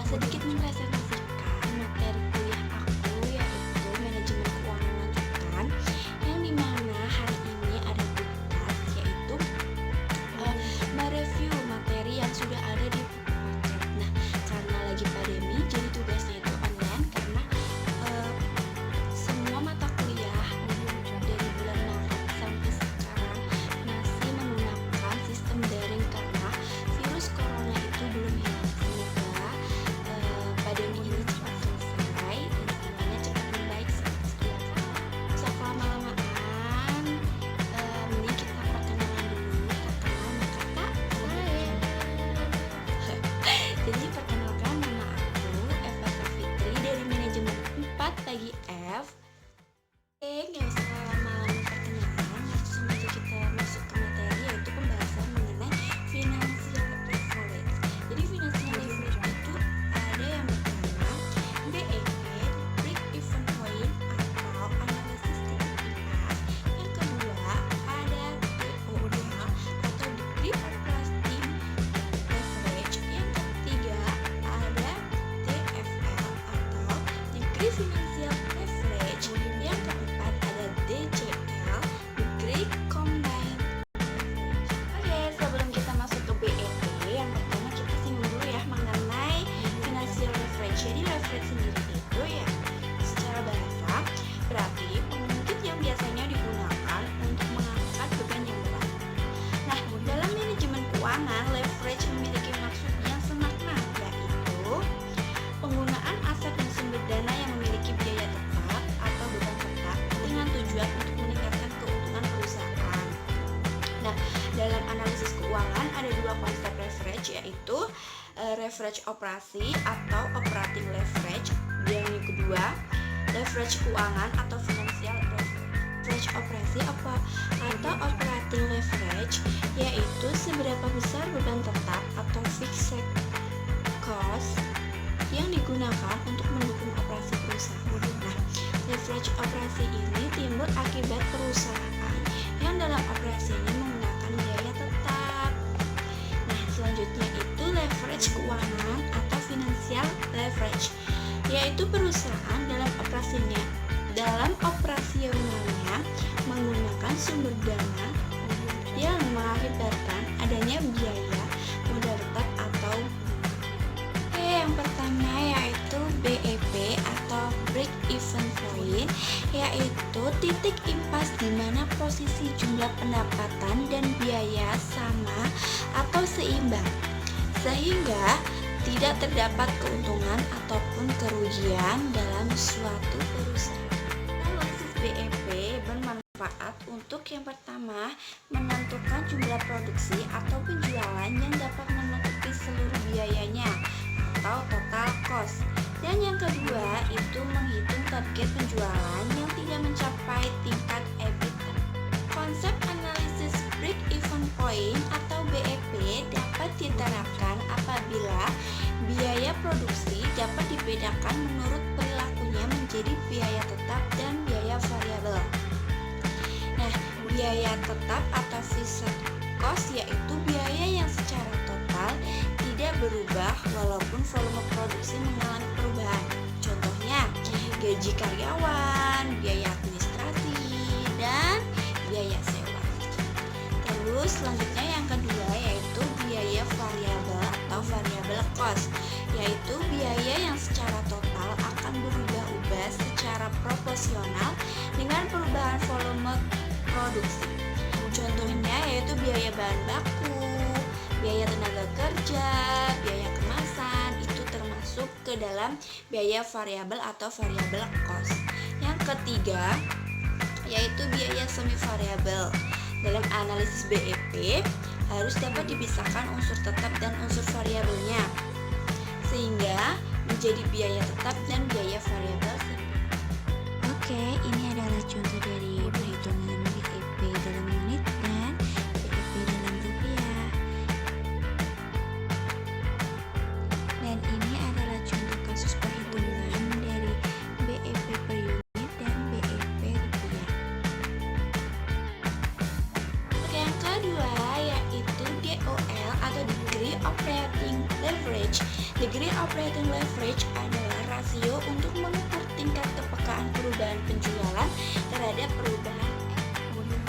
sedikit mempresentasikan materi kuliah aku, yaitu manajemen keuangan lanjutan, yang dimana hari ini ada tugas yaitu mereview materi yang sudah ada di buku paket. Nah, karena lagi pandemi, jadi tugasnya itu online karena semua mata kuliah dari bulan Maret sampai sekarang masih menggunakan sistem daring karena virus corona itu belum hilang. Semoga pandemi ini cepat selesai dan semuanya cepat membaik seperti sedia kala. Usah lama-lamaan, mending kita perkenalan dulu. Kakak, jadi perkenalkan, nama aku Eva Safitri dari manajemen 4 bagi F. Nggak usah lama-lama perkenalan, langsung aja kita masuk ke materi, yaitu pembahasan mengenai financial leverage. Jadi financial leverage itu ada yang pertama BEP, break even point atau analisis titik impact. Yang kedua ada DOL atau degree operating leverage. Yang ketiga ada DFL atau degree financial leverage. Yang keempat ada DCL, degree combined leverage. Oke, sebelum kita masuk ke BEP, yang pertama kita singgung dulu ya mengenai financial leverage. Jadi leverage sendiri itu ya secara bahasa berarti pengungkit yang biasanya digunakan untuk mengangkat beban yang berat. Nah, dalam manajemen keuangan, leverage memiliki maksud yang semakna, yaitu penggunaan aset dan sumber dana yang memiliki biaya tetap atau beban tetap dengan tujuan untuk meningkatkan keuntungan perusahaan. Nah, dalam analisis keuangan ada dua konsep leverage, yaitu leverage operasi atau operating leverage. Yang kedua, leverage keuangan atau financial leverage. Leverage operasi atau operating leverage yaitu seberapa besar beban tetap atau fixed cost yang digunakan untuk mendukung operasi perusahaan. Nah, leverage operasi ini timbul akibat perusahaan yang dalam operasinya menggunakan biaya tetap. Nah, selanjutnya itu leverage keuangan atau financial leverage, yaitu perusahaan dalam operasionalnya menggunakan sumber dana yang mengakibatkan adanya biaya modal tetap atau yang pertama yaitu BEP atau break even point, yaitu titik impas di mana posisi jumlah pendapatan dan biaya sama atau seimbang sehingga tidak terdapat keuntungan ataupun kerugian dalam suatu perusahaan. Analisis BEP bermanfaat untuk yang pertama menentukan jumlah produksi atau penjualan yang dapat menutupi seluruh biayanya atau total cost. Dan yang kedua itu menghitung target penjualan yang tidak mencapai tingkat EBITDA. Konsep analisis break even point atau BEP dapat diterapkan apabila biaya produksi dapat dibedakan menurut perilakunya menjadi biaya tetap dan biaya variabel. Nah, biaya tetap atau fixed cost yaitu biaya yang secara total tidak berubah walaupun volume produksi mengalami perubahan. Contohnya, gaji karyawan, biaya administrasi, dan biaya sewa. Terus selanjutnya yang kedua yaitu biaya variabel atau variable cost, yaitu biaya yang secara total akan berubah-ubah secara proporsional dengan perubahan volume produksi. Contohnya yaitu biaya bahan baku, biaya tenaga kerja, biaya kemasan, itu termasuk ke dalam biaya variabel atau variable cost. Yang ketiga yaitu biaya semi variabel. Dalam analisis BEP harus dapat dipisahkan unsur tetap dan unsur variabelnya sehingga menjadi biaya tetap dan biaya variabel. Oke, ini adalah contoh dari perhitungan BEP dalam unit dan BEP dalam rupiah. Dan ini adalah contoh kasus perhitungan dari BEP per unit dan BEP rupiah. Yang kedua yaitu DOL atau degree operating leverage. Degree operating leverage adalah rasio untuk mengukur tingkat kepekaan perubahan penjualan terhadap perubahan.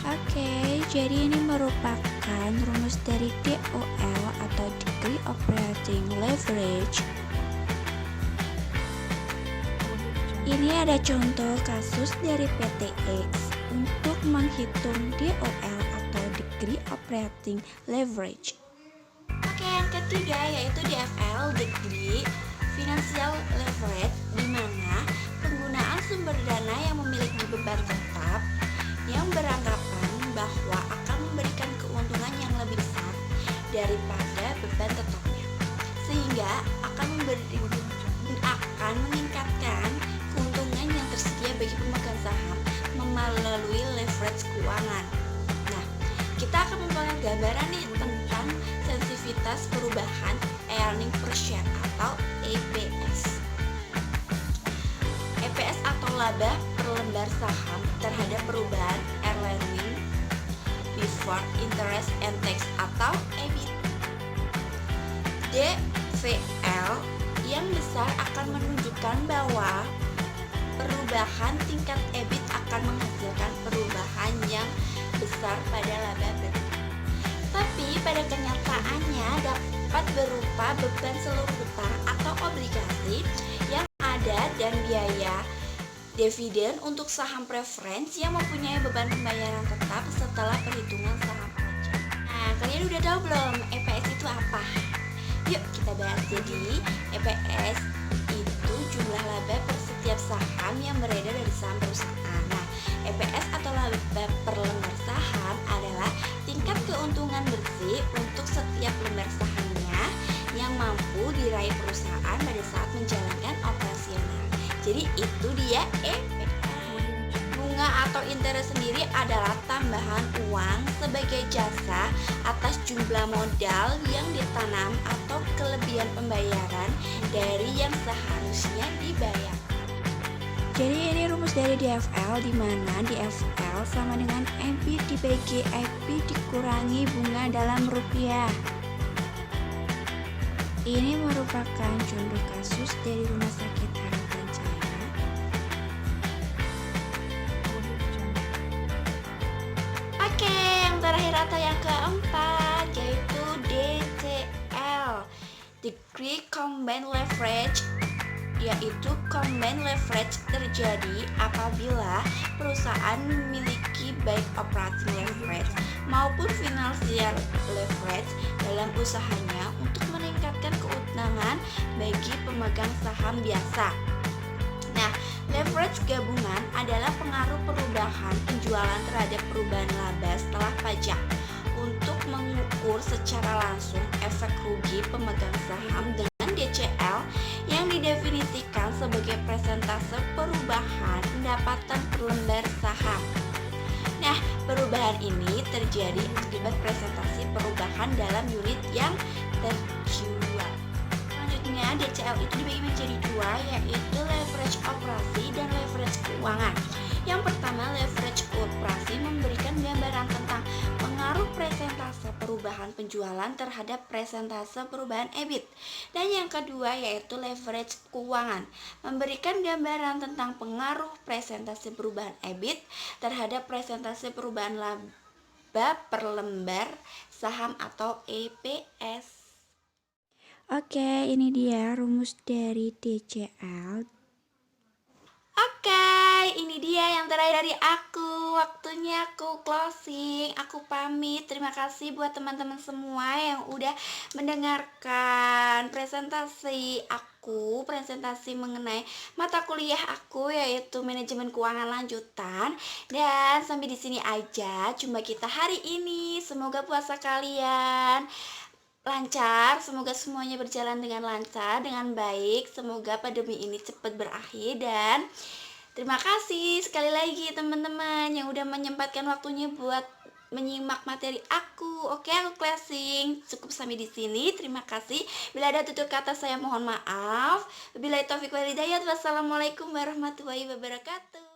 Oke, jadi ini merupakan rumus dari DOL atau Degree Operating Leverage. Ini ada contoh kasus dari PTX untuk menghitung DOL atau Degree Operating Leverage. Oke, yang ketiga yaitu DFL, Degree Financial Leverage, di mana penggunaan sumber dana yang memiliki beban tetap yang beranggapan bahwa akan memberikan keuntungan yang lebih besar daripada beban tetapnya, sehingga akan meningkatkan keuntungan yang tersedia bagi pemegang saham melalui leverage keuangan. Nah, kita akan membuat gambaran nih tentang sensitivitas perubahan earning per share atau EPS. EPS atau laba per lembar saham terhadap perubahan earning before interest and tax atau EBIT. DVL yang besar akan menunjukkan bahwa perubahan tingkat EBIT akan menghasilkan perubahan yang besar pada laba bersih. Tapi pada kenyataannya dapat berupa beban seluruh hutang atau obligasi yang ada dan biaya dividen untuk saham preference yang mempunyai beban pembayaran tetap setelah perhitungan saham pajak. Nah, kalian udah tahu belum EPS itu apa? Yuk kita bahas. Jadi EPS itu jumlah laba per setiap saham yang beredar dari saham perusahaan. Nah, EPS atau laba per lembar saham adalah tingkat keuntungan bersih untuk setiap lembar sahamnya yang mampu diraih perusahaan pada saat menjalankan operasional. Jadi itu dia EPS. Bunga atau interest sendiri adalah tambahan uang sebagai jasa atas jumlah modal yang ditanam atau kelebihan pembayaran dari yang seharusnya dibayar. Jadi ini rumus dari DFL, di mana DFL sama dengan EBIT dibagi EBIT dikurangi bunga dalam rupiah. Ini merupakan contoh kasus dari Rumah Sakit Harapan Jaya. Oke, yang terakhir atau yang keempat yaitu DCL, Degree Combined Leverage, yaitu combined leverage terjadi apabila perusahaan memiliki baik operating leverage maupun financial leverage dalam usahanya untuk meningkatkan keuntungan bagi pemegang saham biasa. Nah, leverage gabungan adalah pengaruh perubahan penjualan terhadap perubahan laba setelah pajak untuk mengukur secara langsung efek rugi pemegang saham dengan DCL yang didefinisikan sebagai persentase perubahan pendapatan per lembar saham. Nah, perubahan ini terjadi akibat presentasi perubahan dalam unit yang terjual. Selanjutnya, DCL itu dibagi menjadi dua, yaitu leverage operasi dan leverage keuangan. Yang pertama, leverage operasi memberikan gambaran tentang pengaruh presentase perubahan penjualan terhadap presentase perubahan EBIT. Dan yang kedua yaitu leverage keuangan, memberikan gambaran tentang pengaruh presentase perubahan EBIT terhadap presentase perubahan laba per lembar saham atau EPS. Oke, ini dia rumus dari DCL. Oke, ini dia yang terakhir dari aku. Waktunya aku closing. Aku pamit. Terima kasih buat teman-teman semua yang udah mendengarkan presentasi aku, presentasi mengenai mata kuliah aku yaitu manajemen keuangan lanjutan. Dan sampai di sini aja jumpa kita hari ini. Semoga puasa kalian lancar, semoga semuanya berjalan dengan lancar, dengan baik. Semoga pandemi ini cepat berakhir. Dan terima kasih sekali lagi teman-teman yang udah menyempatkan waktunya buat menyimak materi aku. Oke, aku closing. Cukup sampai di sini. Terima kasih. Bila ada tutur kata saya mohon maaf. Wabillahi taufiq wal hidayah. Wassalamualaikum warahmatullahi wabarakatuh.